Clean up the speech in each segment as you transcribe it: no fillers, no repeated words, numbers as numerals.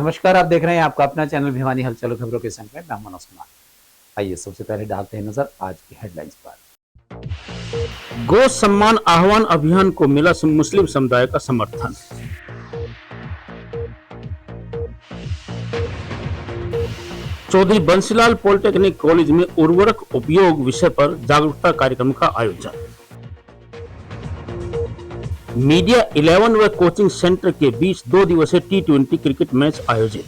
नमस्कार, आप देख रहे हैं आपका अपना चैनल भिवानी हलचल खबरों के संग में मैं मनोज कुमार। आइए सबसे पहले डालते हैं नजर आज की हेडलाइंस पर। गौ सम्मान आह्वान अभियान को मिला मुस्लिम समुदाय का समर्थन। चौधरी बंसीलाल पॉलिटेक्निक कॉलेज में उर्वरक उपयोग विषय पर जागरूकता कार्यक्रम का आयोजन। मीडिया 11 व कोचिंग सेंटर के बीच 2 दिवसीय T20 क्रिकेट मैच आयोजित।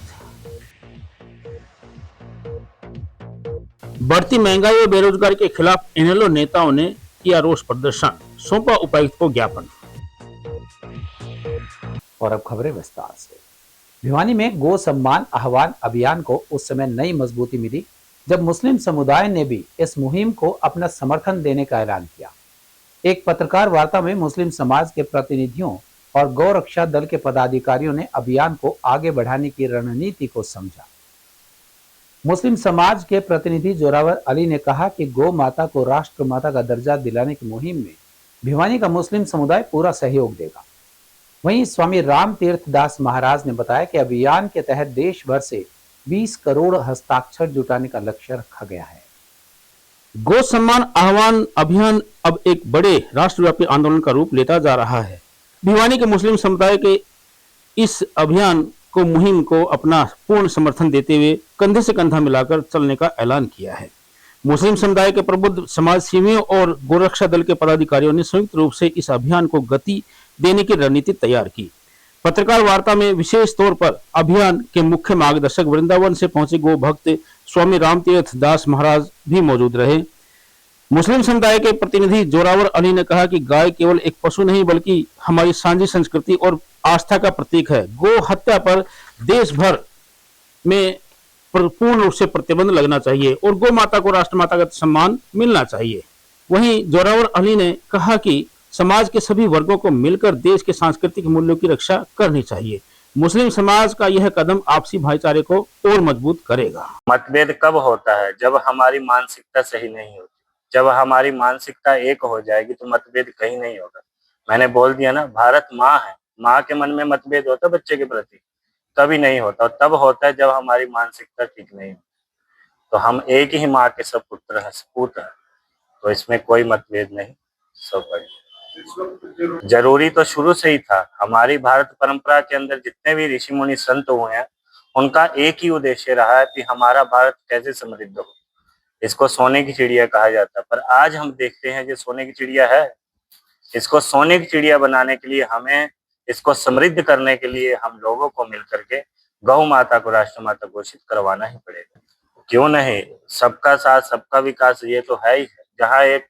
बढ़ती महंगाई और बेरोजगारी के खिलाफ इनेलो नेताओं ने किया रोष प्रदर्शन, सौंपा उपायुक्त को ज्ञापन। और अब खबरें विस्तार से। भिवानी में गो सम्मान आह्वान अभियान को उस समय नई मजबूती मिली जब मुस्लिम समुदाय ने भी इस मुहिम को अपना समर्थन देने का ऐलान किया। एक पत्रकार वार्ता में मुस्लिम समाज के प्रतिनिधियों और गौ रक्षा दल के पदाधिकारियों ने अभियान को आगे बढ़ाने की रणनीति को समझा। मुस्लिम समाज के प्रतिनिधि जोरावर अली ने कहा कि गौ माता को राष्ट्र माता का दर्जा दिलाने की मुहिम में भिवानी का मुस्लिम समुदाय पूरा सहयोग देगा। वहीं स्वामी राम तीर्थ दास महाराज ने बताया कि अभियान के तहत देश भर से 20 करोड़ हस्ताक्षर जुटाने का लक्ष्य रखा गया है। गौ सम्मान आह्वान अभियान अब एक बड़े राष्ट्रव्यापी आंदोलन का रूप लेता जा रहा है। भिवानी के मुस्लिम समुदाय के इस अभियान को मुहिम को अपना पूर्ण समर्थन देते हुए कंधे से कंधा मिलाकर चलने का ऐलान किया है। मुस्लिम समुदाय के प्रबुद्ध समाज सेवियों और गोरक्षा दल के पदाधिकारियों ने संयुक्त रूप से इस अभियान को गति देने की रणनीति तैयार की। पत्रकार वार्ता में विशेष तौर पर अभियान के मुख्य मार्गदर्शक वृंदावन से पहुंचे गो भक्त स्वामी रामतीर्थ दास महाराज भी मौजूद रहे। मुस्लिम समुदाय के प्रतिनिधि जोरावर अली ने कहा कि गाय केवल एक पशु नहीं बल्कि हमारी साझी संस्कृति और आस्था का प्रतीक है। गो हत्या पर देश भर में पूर्ण रूप से प्रतिबंध लगना चाहिए और गौ माता को राष्ट्रमाता का सम्मान मिलना चाहिए। वहीं जोरावर अली ने कहा कि समाज के सभी वर्गों को मिलकर देश के सांस्कृतिक मूल्यों की रक्षा करनी चाहिए। मुस्लिम समाज का यह कदम आपसी भाईचारे को और मजबूत करेगा। मतभेद कब होता है? जब हमारी मानसिकता सही नहीं होती। जब हमारी मानसिकता एक हो जाएगी तो मतभेद कहीं नहीं होगा। मैंने बोल दिया ना, भारत माँ है। माँ के मन में मतभेद होता है बच्चे के प्रति? कभी नहीं होता। और तब होता है जब हमारी मानसिकता ठीक नहीं होती। तो हम एक ही माँ के सब पुत्र हैं, सपूत हैं, तो इसमें कोई मतभेद नहीं। सब बढ़िया। जरूरी तो शुरू से ही था। हमारी भारत परंपरा के अंदर जितने भी ऋषि मुनि संत हुए हैं उनका एक ही उद्देश्य रहा है कि हमारा भारत कैसे समृद्ध हो। इसको सोने की चिड़िया कहा जाता है, पर आज हम देखते हैं जो सोने की चिड़िया है, इसको सोने की चिड़िया बनाने के लिए हमें इसको समृद्ध करने के लिए हम लोगों को मिलकर के गौ माता को राष्ट्र माता घोषित करवाना ही पड़ेगा। क्यों नहीं? सबका साथ सबका विकास, ये तो है ही है। जहाँ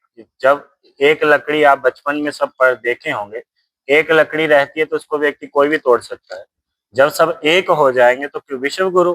जब एक लकड़ी आप बचपन में सब पढ़ देखे होंगे, एक लकड़ी रहती है तो उसको व्यक्ति कोई भी तोड़ सकता है। जब सब एक हो जाएंगे तो क्यों विश्व गुरु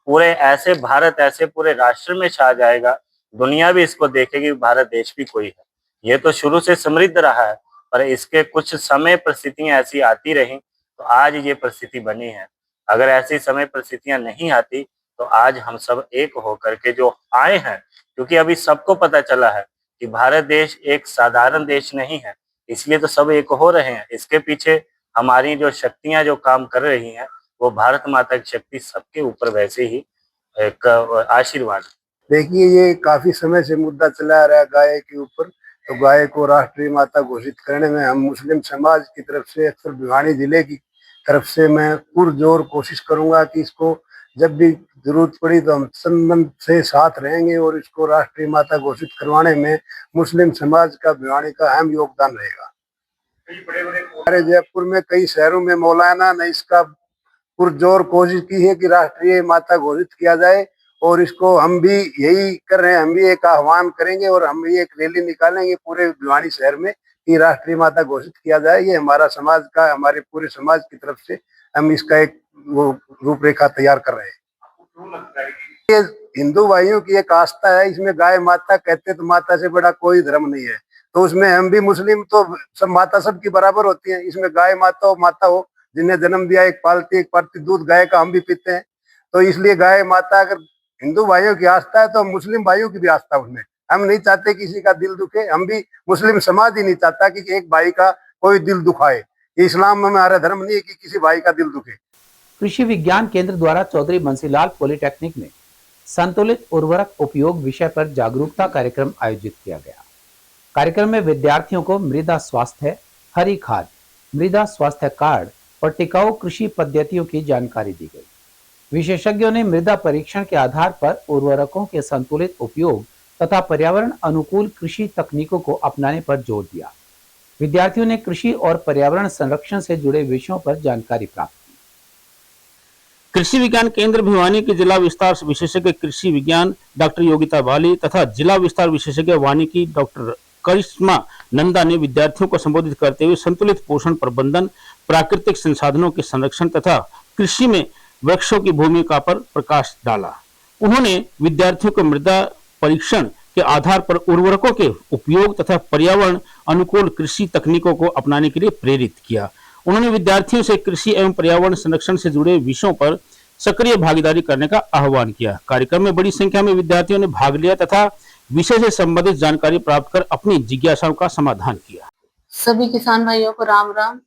पूरे ऐसे भारत ऐसे पूरे राष्ट्र में छा जाएगा। दुनिया भी इसको देखेगी, भारत देश भी कोई है। ये तो शुरू से समृद्ध रहा है, पर इसके कुछ समय परिस्थितियां ऐसी आती रही तो आज ये परिस्थिति बनी है। अगर ऐसी समय परिस्थितियां नहीं आती तो आज हम सब एक होकर के जो आए हैं, क्योंकि अभी सबको पता चला है कि भारत देश एक साधारण देश नहीं है, इसलिए तो सब एक हो रहे हैं। इसके पीछे हमारी जो शक्तियां जो काम कर रही हैं वो भारत माता की शक्ति सबके ऊपर वैसे ही एक आशीर्वाद। देखिए, ये काफी समय से मुद्दा चला आ रहा है गाय के ऊपर। तो गाय को राष्ट्रीय माता घोषित करने में हम मुस्लिम समाज की तरफ से, अक्सर भिवानी जिले की तरफ से मैं पुरजोर कोशिश करूंगा कि इसको जब भी जरूरत पड़ी तो हम संबंध से साथ रहेंगे और इसको राष्ट्रीय माता घोषित करवाने में मुस्लिम समाज का भिवानी का अहम योगदान रहेगा। हमारे जयपुर में कई शहरों में मौलाना ने इसका पुरजोर कोशिश की है कि राष्ट्रीय माता घोषित किया जाए, और इसको हम भी यही कर रहे हैं। हम भी एक आह्वान करेंगे और हम भी एक रैली निकालेंगे पूरे भिवानी शहर में कि राष्ट्रीय माता घोषित किया जाए। ये हमारा समाज का, हमारे पूरे समाज की तरफ से हम इसका एक वो रूपरेखा तैयार कर रहे हैं। ये हिंदू भाइयों की एक आस्था है, इसमें गाय माता कहते तो माता से बड़ा कोई धर्म नहीं है। तो उसमें हम भी मुस्लिम तो सब माता सबकी बराबर होती है। इसमें गाय माता हो जिन्हें जन्म दिया, एक पालती दूध गाय का हम भी पीते हैं। तो इसलिए गाय माता अगर हिंदू भाइयों की आस्था है तो मुस्लिम भाइयों की भी आस्था उसमें। हम नहीं चाहते किसी का दिल दुखे। हम भी मुस्लिम समाज ही नहीं चाहता कि एक भाई का कोई दिल दुखाए। इस्लाम में हमारा धर्म नहीं है कि किसी भाई का दिल दुखे। कृषि विज्ञान केंद्र द्वारा चौधरी बंसीलाल पॉलिटेक्निक में संतुलित उर्वरक उपयोग विषय पर जागरूकता कार्यक्रम आयोजित किया गया। कार्यक्रम में विद्यार्थियों को मृदा स्वास्थ्य, हरी खाद, मृदा स्वास्थ्य कार्ड और टिकाऊ कृषि पद्धतियों की जानकारी दी गई। विशेषज्ञों ने मृदा परीक्षण के आधार पर उर्वरकों के संतुलित उपयोग तथा पर्यावरण अनुकूल कृषि तकनीकों को अपनाने पर जोर दिया। विद्यार्थियों ने कृषि और पर्यावरण संरक्षण से जुड़े विषयों पर जानकारी प्राप्त की। कृषि विज्ञान केंद्र भिवानी के जिला विस्तार विशेषज्ञ कृषि विज्ञान डॉक्टर योगिता बाली तथा जिला विस्तार विशेषज्ञ वानिकी डॉक्टर करिश्मा नंदा ने विद्यार्थियों को संबोधित करते हुए संतुलित पोषण प्रबंधन, प्राकृतिक संसाधनों के संरक्षण तथा कृषि में वृक्षों की भूमिका पर प्रकाश डाला। उन्होंने विद्यार्थियों को मृदा परीक्षण के आधार पर उर्वरकों के उपयोग तथा पर्यावरण अनुकूल कृषि तकनीकों को अपनाने के लिए प्रेरित किया। उन्होंने विद्यार्थियों से कृषि एवं पर्यावरण संरक्षण से जुड़े विषयों पर सक्रिय भागीदारी करने का आह्वान किया। कार्यक्रम में बड़ी संख्या में विद्यार्थियों ने भाग लिया तथा विषय से संबंधित जानकारी प्राप्त कर अपनी जिज्ञासाओं का समाधान किया। सभी किसान भाइयों को राम राम।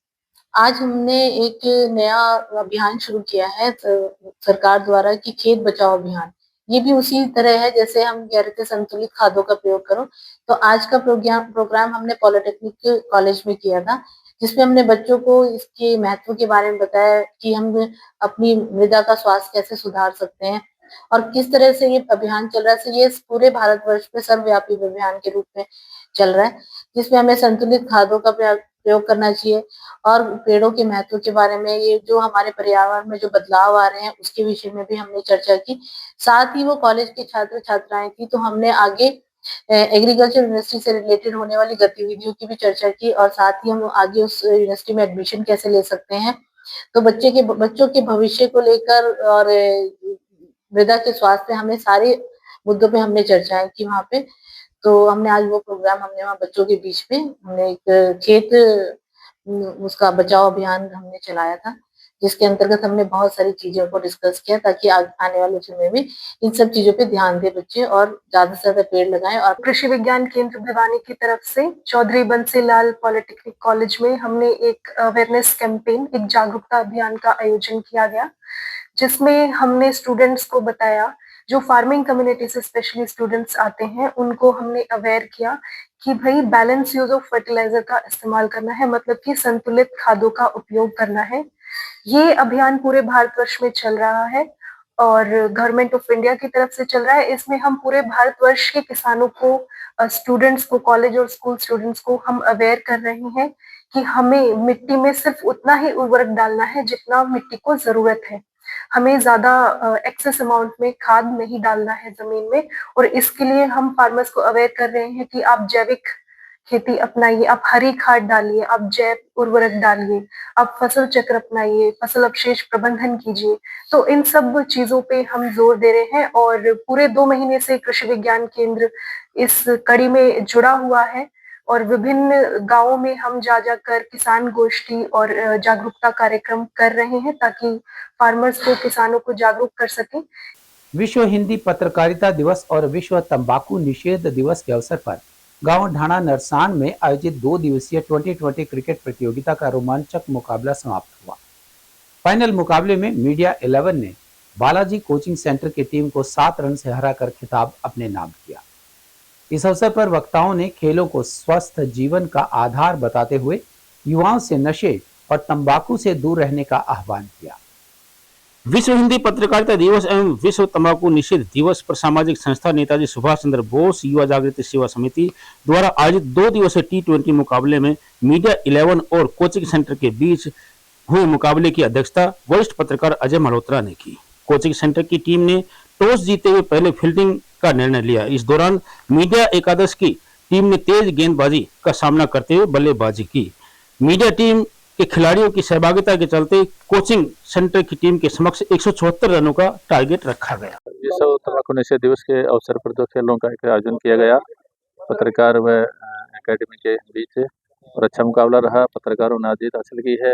आज हमने एक नया अभियान शुरू किया है सरकार द्वारा कि खेत बचाओ अभियान। ये भी उसी तरह है जैसे हम कह रहे थे संतुलित खादों का प्रयोग करो। तो आज का प्रोग्राम हमने पॉलिटेक्निक कॉलेज में किया था, जिसमें हमने बच्चों को इसके महत्व के बारे में बताया कि हम अपनी मृदा का स्वास्थ्य कैसे सुधार सकते हैं और किस तरह से ये अभियान चल रहा है। ये पूरे भारतवर्ष में सर्वव्यापी अभियान के रूप में चल रहा है, जिसमें हमें संतुलित खादों का प्रयोग करना चाहिए और पेड़ों के महत्व के बारे में, ये जो हमारे पर्यावरण में जो बदलाव आ रहे हैं उसके विषय में भी हमने चर्चा की। साथ ही वो कॉलेज के छात्र छात्राएं थी, तो हमने आगे एग्रीकल्चर यूनिवर्सिटी से रिलेटेड होने वाली गतिविधियों की भी चर्चा की और साथ ही हम आगे उस यूनिवर्सिटी में एडमिशन कैसे ले सकते हैं। तो बच्चों के भविष्य को लेकर और मृदा के स्वास्थ्य, हमें सारे मुद्दों पे हमने चर्चाएं की वहाँ पे। तो हमने आज वो प्रोग्राम हमने वहाँ बच्चों के बीच में हमने एक खेत उसका बचाओ अभियान हमने चलाया था, जिसके अंतर्गत हमने बहुत सारी चीजों को डिस्कस किया ताकि आने वाले समय में इन सब चीजों पे ध्यान दे बच्चे और ज्यादा से ज्यादा पेड़ लगाएं। और कृषि विज्ञान केंद्र भिवानी की तरफ से चौधरी बंसीलाल पॉलिटेक्निक कॉलेज में हमने एक अवेयरनेस कैंपेन, एक जागरूकता अभियान का आयोजन किया गया, जिसमें हमने स्टूडेंट्स को बताया, जो फार्मिंग कम्युनिटी से स्पेशली स्टूडेंट्स आते हैं उनको हमने अवेयर किया कि भाई बैलेंस यूज ऑफ फर्टिलाइजर का इस्तेमाल करना है, मतलब कि संतुलित खादों का उपयोग करना है। ये अभियान पूरे भारतवर्ष में चल रहा है और गवर्नमेंट ऑफ इंडिया की तरफ से चल रहा है। इसमें हम पूरे भारतवर्ष के किसानों को, स्टूडेंट्स को, कॉलेज और स्कूल स्टूडेंट्स को हम अवेयर कर रहे हैं कि हमें मिट्टी में सिर्फ उतना ही उर्वरक डालना है जितना मिट्टी को जरूरत है। हमें ज्यादा एक्सेस अमाउंट में खाद नहीं डालना है जमीन में। और इसके लिए हम फार्मर्स को अवेयर कर रहे हैं कि आप जैविक खेती अपनाइए, आप हरी खाद डालिए, आप जैव उर्वरक डालिए, आप फसल चक्र अपनाइए, फसल अवशेष प्रबंधन कीजिए। तो इन सब चीजों पे हम जोर दे रहे हैं और पूरे 2 महीने से कृषि विज्ञान केंद्र इस कड़ी में जुड़ा हुआ है और विभिन्न गांवों में हम जा जाकर किसान गोष्ठी और जागरूकता कार्यक्रम कर रहे हैं ताकि फार्मर्स को, किसानों को जागरूक कर सकें। विश्व हिंदी पत्रकारिता दिवस और विश्व तंबाकू निषेध दिवस के अवसर पर गांव ढाणा नरसान में आयोजित 2 दिवसीय 2020 क्रिकेट प्रतियोगिता का रोमांचक मुकाबला समाप्त हुआ। फाइनल मुकाबले में मीडिया 11 ने बालाजी कोचिंग सेंटर की टीम को 7 रन से हराकर खिताब अपने नाम किया। इस अवसर पर वक्ताओं ने खेलों को स्वस्थ जीवन का आधार बताते हुए युवाओं से नशे और तंबाकू से दूर रहने का आह्वान किया। विश्व हिंदी पत्रकारिता दिवस एवं विश्व तंबाकू निषेध दिवस पर सामाजिक संस्था नेताजी सुभाष चंद्र बोस युवा जागृति सेवा समिति द्वारा आयोजित 2 दिवसीय T20 मुकाबले में मीडिया 11 और कोचिंग सेंटर के बीच हुए मुकाबले की अध्यक्षता वरिष्ठ पत्रकार अजय मल्होत्रा ने की। कोचिंग सेंटर की टीम ने टॉस जीते हुए पहले फील्डिंग का निर्णय लिया। इस दौरान मीडिया एकादश की टीम ने तेज गेंदबाजी का सामना करते हुए बल्लेबाजी की। मीडिया टीम के खिलाड़ियों की सहभागिता के चलते कोचिंग सेंटर की टीम के समक्ष 174 रनों का टारगेट रखा गया। विश्व तंबाकू निषेध दिवस के अवसर पर 2 खेलों का एक आयोजन किया गया पत्रकार व एकेडमी के बीच और अच्छा मुकाबला रहा। पत्रकारों ने जीत हासिल की है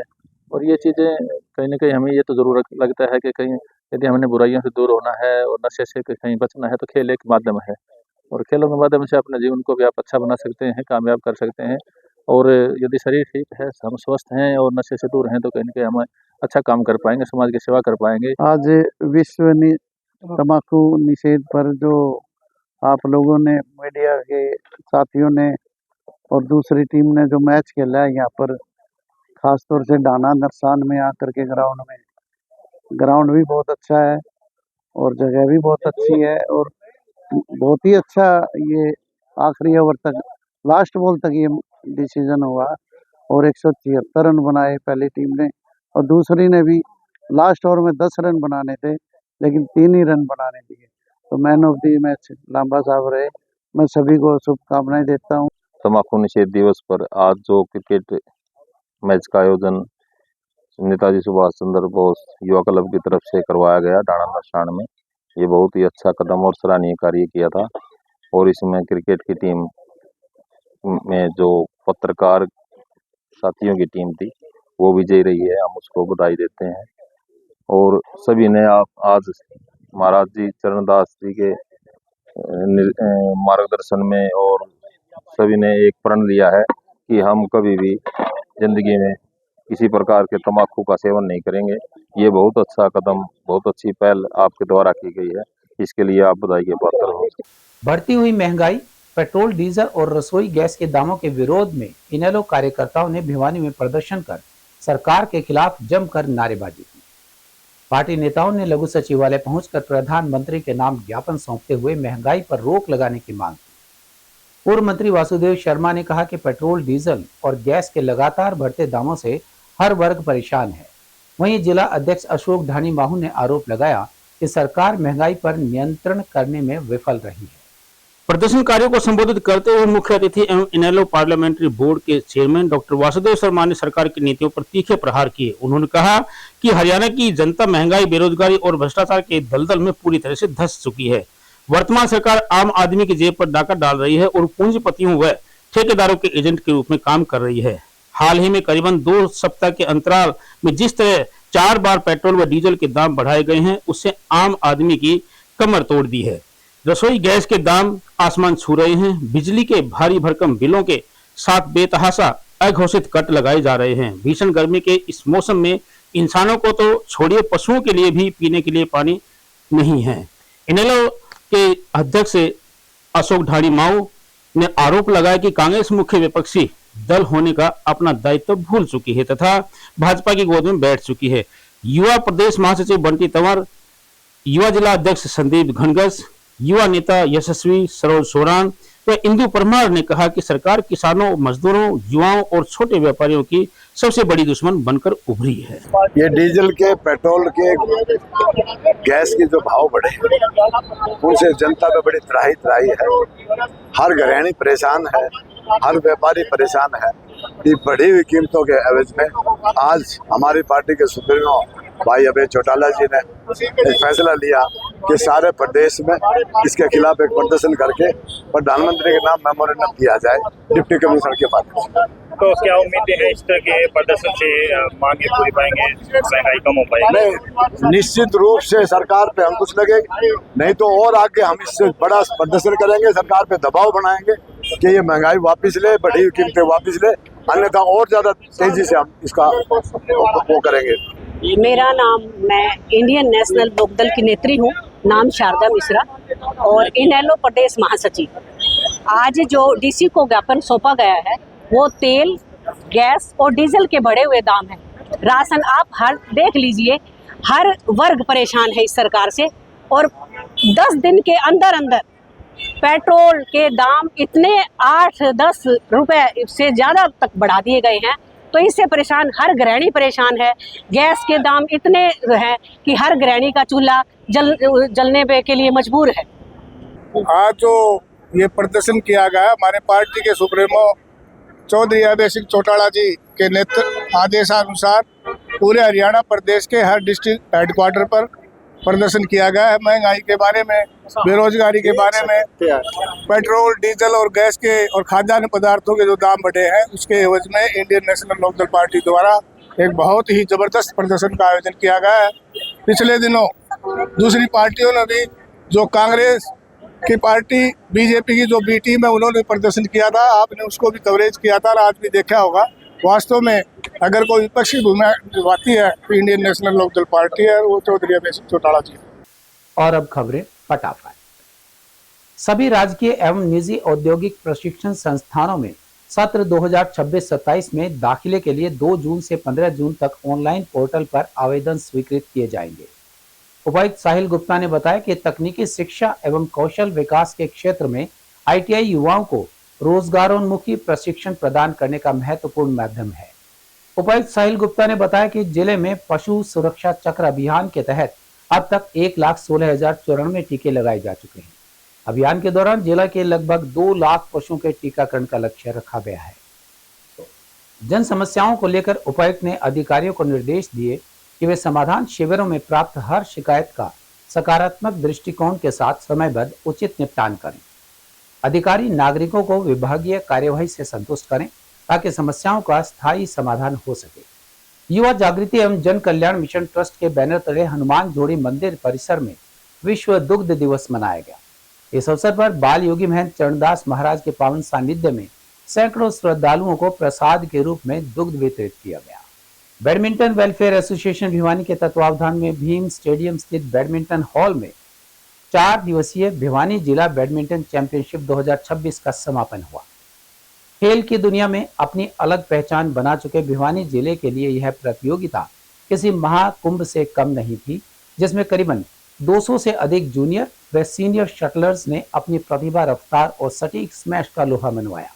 और ये चीज़ें कहीं ना कहीं हमें ये तो ज़रूर लगता है कि कहीं यदि हमने बुराइयों से दूर होना है और नशे से कहीं बचना है तो खेल एक माध्यम है और खेलों के माध्यम से अपने जीवन को भी आप अच्छा बना सकते हैं, कामयाब कर सकते हैं। और यदि शरीर ठीक है, हम स्वस्थ हैं और नशे से दूर हैं तो कहीं ना कहीं हम अच्छा काम कर पाएंगे, समाज की सेवा कर पाएंगे। आज विश्व तंबाकू निषेध पर जो आप लोगों ने, मीडिया के साथियों ने और दूसरी टीम ने जो मैच खेला है यहाँ पर, खास तौर से डाना नरसान में आकर के ग्राउंड भी बहुत अच्छा है और जगह भी बहुत अच्छी है और बहुत ही अच्छा ये आखिरी ओवर तक, लास्ट बॉल तक ये डिसीजन हुआ और 176 रन बनाए पहली टीम ने और दूसरी ने भी लास्ट ओवर में 10 रन बनाने थे लेकिन 3 ही रन बनाने दिए। तो man of the match Lamba साहब रहे। मैं सभी को शुभकामनाएं देता हूँ। तंबाकू निषेध दिवस पर आज जो क्रिकेट मैच का आयोजन नेताजी सुभाष चंद्र बोस युवा क्लब की तरफ से करवाया गया डाणा नरसाण में, ये बहुत ही अच्छा कदम और सराहनीय कार्य किया था। और इसमें क्रिकेट की टीम में जो पत्रकार साथियों की टीम थी वो विजयी रही है, हम उसको बधाई देते हैं। और सभी ने आज महाराज जी चरणदास जी के मार्गदर्शन में और सभी ने एक प्रण लिया है कि हम कभी भी जिंदगी में किसी प्रकार के तंबाकू का सेवन नहीं करेंगे। ये बहुत अच्छा कदम, बहुत अच्छी पहल आपके द्वारा की गई है, इसके लिए आप बधाई के पात्र हो। बढ़ती हुई महंगाई, पेट्रोल, डीजल और रसोई गैस के दामों के विरोध में इनेलो कार्यकर्ताओं ने भिवानी में प्रदर्शन कर सरकार के खिलाफ जमकर नारेबाजी की। पार्टी नेताओं ने लघु सचिवालय पहुंचकर प्रधानमंत्री के नाम ज्ञापन सौंपते हुए महंगाई पर रोक लगाने की मांग की। पूर्व मंत्री वासुदेव शर्मा ने कहा कि पेट्रोल, डीजल और गैस के लगातार बढ़ते दामों से हर वर्ग परेशान है। वहीं जिला अध्यक्ष अशोक ढाणी माहू ने आरोप लगाया कि सरकार महंगाई पर नियंत्रण करने में विफल रही है। प्रदर्शनकारियों को संबोधित करते हुए मुख्य अतिथि एवं इनेलो पार्लियामेंट्री बोर्ड के चेयरमैन डॉक्टर वासुदेव शर्मा ने सरकार की नीतियों पर तीखे प्रहार किए। उन्होंने कहा कि हरियाणा की जनता महंगाई, बेरोजगारी और भ्रष्टाचार के दलदल में पूरी तरह से धंस चुकी है। वर्तमान सरकार आम आदमी की जेब पर डाका डाल रही है और पूंजीपतियों व ठेकेदारों के एजेंट के रूप में काम कर रही है। हाल ही में करीबन 2 सप्ताह के अंतराल में जिस तरह 4 बार पेट्रोल व डीजल के दाम बढ़ाए गए हैं, उससे आम आदमी की कमर तोड़ दी है। रसोई गैस के दाम आसमान छू रहे हैं। बिजली के भारी भरकम बिलों के साथ बेतहाशा अघोषित कट लगाए जा रहे हैं। भीषण गर्मी के इस मौसम में इंसानों को तो छोड़िए, पशुओं के लिए भी पीने के लिए पानी नहीं है। इनेलो के अध्यक्ष अशोक ढाणी माऊ ने आरोप लगाया कि कांग्रेस मुख्य विपक्षी दल होने का अपना दायित्व भूल चुकी है तथा भाजपा की गोद में बैठ चुकी है। युवा प्रदेश महासचिव बंटी तंवर, युवा जिला अध्यक्ष संदीप घनगस, युवा नेता यशस्वी सरोज सोरान व इंदु परमार ने कहा कि सरकार किसानों, मजदूरों, युवाओं और छोटे व्यापारियों की सबसे बड़ी दुश्मन बनकर उभरी है। ये डीजल के, पेट्रोल के, गैस के जो भाव बढ़े उनसे जनता में बड़ी त्राही है। हर गृहिणी परेशान है, हर व्यापारी परेशान है। ये बढ़ी हुई कीमतों के एवज में आज हमारी पार्टी के सुप्रीमो भाई अभय चौटाला जी ने एक फैसला लिया कि सारे प्रदेश में इसके खिलाफ एक प्रदर्शन करके प्रधानमंत्री के नाम मेमोरेंडम दिया जाए डिप्टी कमिश्नर के माध्यम से। तो क्या उम्मीदें हैं इस तरह के प्रदर्शन से मांगे पूरी पाएंगे, महंगाई कम हो पाएगी? नहीं, निश्चित रूप से सरकार पे अंकुश लगेगी, नहीं तो और आगे हम इससे बड़ा प्रदर्शन करेंगे, सरकार पे दबाव बनाएंगे कि ये महंगाई वापस ले, बढ़ी हुई कीमतें वापस ले, अन्यथा और ज्यादा तेजी से हम इसका वो करेंगे। मेरा नाम, मैं इंडियन नेशनल लोकदल की नेत्री हूँ, नाम शारदा मिश्रा और इनेलो प्रदेश महासचिव। आज जो डीसी को ज्ञापन सौंपा गया है वो तेल, गैस और डीजल के बढ़े हुए दाम है। राशन आप हर देख लीजिए, हर वर्ग परेशान है इस सरकार से और 10 दिन के अंदर अंदर पेट्रोल के दाम इतने 8-10 रुपए से ज़्यादा तक बढ़ा दिए गए हैं, तो इससे परेशान हर गृहिणी परेशान है। गैस के दाम इतने हैं कि हर गृहिणी का चूल्हा जलने पे के लिए मजबूर है। आज जो ये प्रदर्शन किया गया, हमारे पार्टी के सुप्रीमो चौधरी अभय सिंह चौटाला जी के नेतृत्व आदेशानुसार पूरे हरियाणा प्रदेश के हर डिस्ट्रिक्ट हेडक्वार्टर पर प्रदर्शन किया गया है। महंगाई के बारे में, बेरोजगारी के बारे में, पेट्रोल, डीजल और गैस के और खाद्यान्न पदार्थों के जो दाम बढ़े हैं उसके एवज में इंडियन नेशनल लोकदल पार्टी द्वारा एक बहुत ही जबरदस्त प्रदर्शन का आयोजन किया गया है। पिछले दिनों दूसरी पार्टियों ने भी, जो कांग्रेस की पार्टी, बीजेपी की जो बी टीम है, उन्होंने प्रदर्शन किया था, आपने उसको भी कवरेज किया था और आज भी देखा होगा। वास्तव में अगर कोई विपक्षी भूमिका निभाती है तो इंडियन नेशनल लोकदल पार्टी है, वो चौधरी अभय सिंह चौटाला जी। और अब खबरें फटाफट। सभी राजकीय एवं निजी औद्योगिक प्रशिक्षण संस्थानों में सत्र 2026-27 में दाखिले के लिए 2 जून से 15 जून तक ऑनलाइन पोर्टल पर आवेदन स्वीकृत किए जाएंगे। उपायुक्त साहिल गुप्ता ने बताया कि तकनीकी शिक्षा एवं कौशल विकास के क्षेत्र में ITI युवाओं को रोजगारोन्मुखी प्रशिक्षण प्रदान करने का महत्वपूर्ण माध्यम है। उपायुक्त साहिल गुप्ता ने बताया कि जिले में पशु सुरक्षा चक्र अभियान के तहत अब तक 1,16,094 टीके लगाए जा चुके हैं। अभियान के दौरान जिला के लगभग 2 लाख पशुओं के टीकाकरण का लक्ष्य रखा गया है। जन समस्याओं को लेकर उपायुक्त ने अधिकारियों को निर्देश दिए कि वे समाधान शिविरों में प्राप्त हर शिकायत का सकारात्मक दृष्टिकोण के साथ समयबद्ध उचित निपटान करें। अधिकारी नागरिकों को विभागीय कार्यवाही से संतुष्ट करें ताकि समस्याओं का स्थायी समाधान हो सके। युवा जागृति एवं जन कल्याण मिशन ट्रस्ट के बैनर तले हनुमान जोड़ी मंदिर परिसर में विश्व दुग्ध दिवस मनाया गया। इस अवसर पर बाल योगी महंत चरणदास महाराज के पावन सानिध्य में सैकड़ों श्रद्धालुओं को प्रसाद के रूप में दुग्ध वितरित किया गया। बैडमिंटन वेलफेयर एसोसिएशन भिवानी के तत्वावधान में भीम स्टेडियम स्थित बैडमिंटन हॉल में 4 दिवसीय भिवानी जिला बैडमिंटन चैंपियनशिप 2026 का समापन हुआ। खेल की दुनिया में अपनी अलग पहचान बना चुके भिवानी जिले के लिए यह प्रतियोगिता किसी महाकुंभ से कम नहीं थी, जिसमें करीबन 200 से अधिक जूनियर व सीनियर शटलर्स ने अपनी प्रतिभा, रफ्तार और सटीक स्मैश का लोहा मनवाया।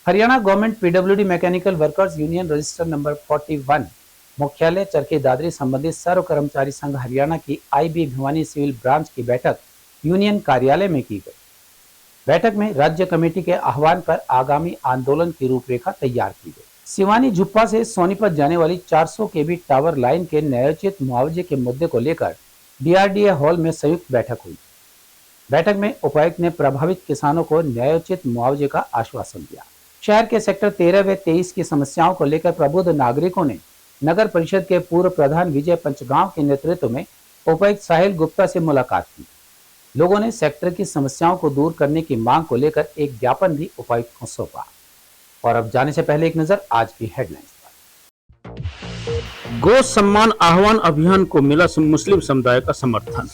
Haryana government PWD mechanical workers union register number 41 मुख्यालय चरखी दादरी संबंधित सर्व कर्मचारी संघ हरियाणा की IB भिवानी सिविल ब्रांच की बैठक यूनियन कार्यालय में की गई। बैठक में राज्य कमेटी के आह्वान पर आगामी आंदोलन की रूपरेखा तैयार की गई। सिवानी झुप्पा से सोनीपत जाने वाली 400 kV टावर लाइन के न्यायोचित मुआवजे के मुद्दे को लेकर DRDA हॉल में संयुक्त बैठक हुई। बैठक में उपायुक्त ने प्रभावित किसानों को न्यायोचित मुआवजे का आश्वासन दिया। शहर के सेक्टर 13 व 23 की समस्याओं को लेकर प्रबुद्ध नागरिकों ने नगर परिषद के पूर्व प्रधान विजय पंचगांव के नेतृत्व में उपायुक्त साहिल गुप्ता से मुलाकात की। लोगों ने सेक्टर की समस्याओं को दूर करने की मांग को लेकर एक ज्ञापन भी उपायुक्त को सौंपा। और अब जाने से पहले एक नजर आज की हेडलाइंस पर। गौ सम्मान आह्वान अभियान को मिला मुस्लिम समुदाय का समर्थन।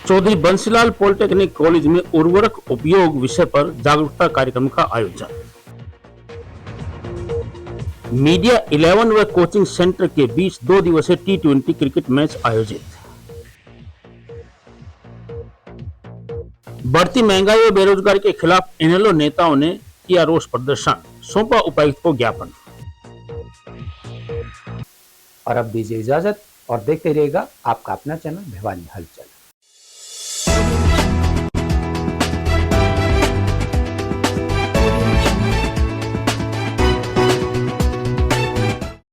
चौधरी बंसीलाल पॉलिटेक्निक कॉलेज में उर्वरक उपयोग विषय पर जागरूकता कार्यक्रम का आयोजन। मीडिया 11 व कोचिंग सेंटर के बीच 2 दिवसीय T20 क्रिकेट मैच आयोजित। बढ़ती महंगाई और बेरोजगारी के खिलाफ इनेलो नेताओं ने किया रोष प्रदर्शन, सौंपा उपायुक्त को ज्ञापन। और अब दीजिए इजाजत और देखते रहिएगा आपका अपना चैनल भिवानी हलचल।